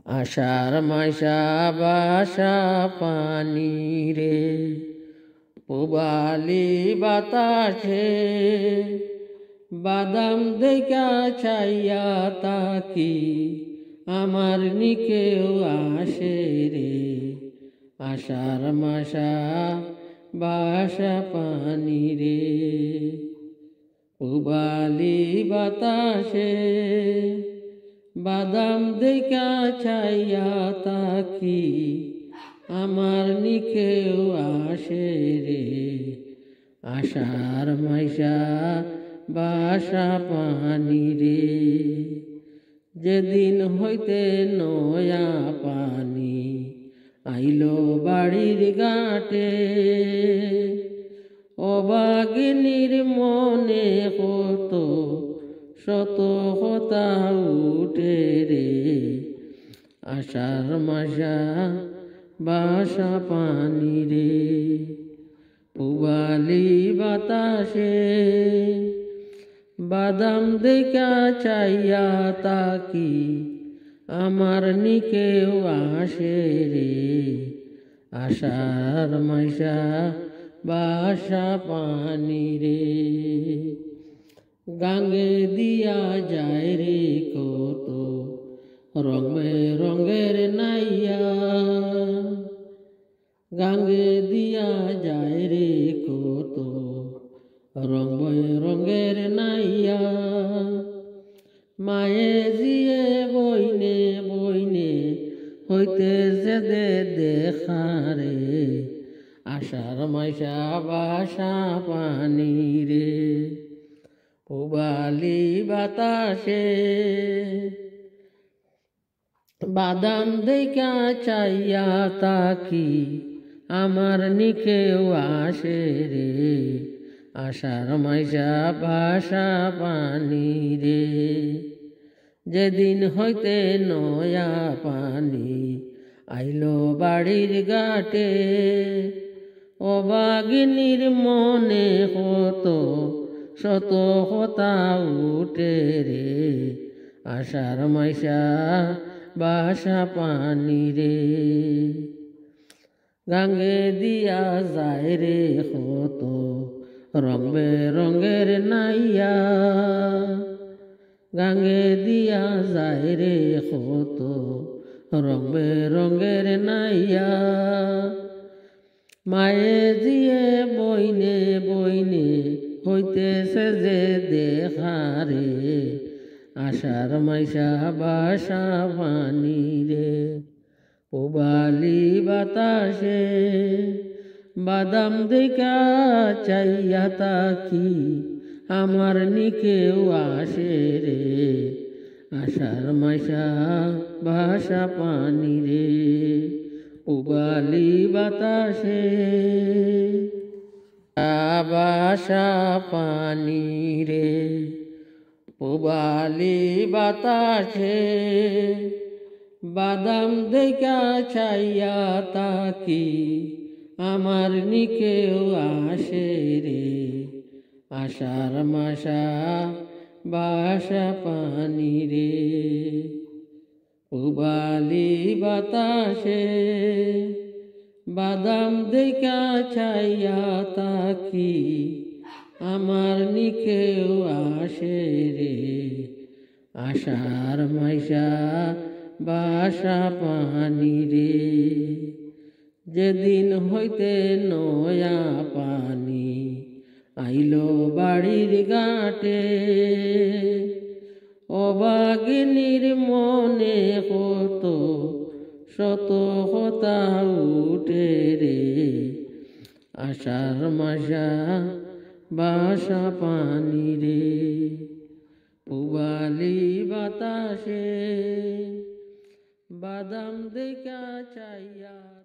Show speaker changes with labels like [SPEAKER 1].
[SPEAKER 1] আষাঢ় মাসা বাসা পানি রে পুবালি বাতাসে বাদাম দেখা ছাইয়া তাকি আমার নিকেও আসে রে আষাঢ় মাসা বাসা পানি রে পুবালি বাতাসে বাদাম দেখা ছাইয়া তাকি আমার নিকেও আসে রে আষাঢ় মাসা বাসা পানি রে যেদিন হইতে নয়া পানি আইলো বাড়ির ঘাটে অবাগিনীর মনে কত শত কথা উঠে রে আষাঢ় মাসা বাসা পানি রে পুবালি বাতাসে বাদাম দেখা চাইয়া তাকি আমার নিকেও আসে রে আষাঢ় মাসা বাসা পানি রে গাঙ্গে দিয়া যায় রে কত রঙে রঙের নাইয়া গাঙ্গে দিয়া যায় রে কত রঙে রঙের নাইয়া মায়ে জিয়ে বইনে বইনে হইতেছে দেখা রে আষাঢ় মাসা বাসা পানি রে পুবালি বাতাসে বাদাম দেখা চাইয়া তাকি আমার নিকেও আসে রে আষাঢ় মাসা বাসা পানি রে যেদিন হইতে নয়া পানি আইলো বাড়ির ঘাটে অবাগিনীর মনে কত শত কথা উঠে রে আষাঢ় মাসা বাসা পানি রে গাঙ্গে দিয়া যায় রে কত রঙ বেরঙের নাইয়া গাঙ্গে দিয়া যায় রে কত রঙ বেরঙের নাইয়া মায়ে দিয়ে বইনে বইনে হইতেছে দেখা রে আষাঢ় মাসা বাসা পানি রে পুবালি বাতাসে বাদাম দেখা চাইয়া তাকি আমার নিকেও আসে রে আষাঢ় মাসা বাসা পানি রে পুবালি বাতাসে বাসা পানি রে পুবালি বাতাসে বাদাম দেখা ছাইয়া তাকি আমার নিকেও আসে রে আষাঢ় মাসা বাসা পানি রে পুবালি বাতাসে বাদাম দেখা ছাইয়া তাকি আমার নিকেও আসে রে আষাঢ় মাসা বাসা পানি রে যেদিন হইতে নয়া পানি আইলো বাড়ির ঘাটে অবাগিনীর মনে কত শত কথা উঠে রে আষাঢ় মাসা বাসা পানি রে পুবালি বাতাসে বাদাম দেখা চাইয়া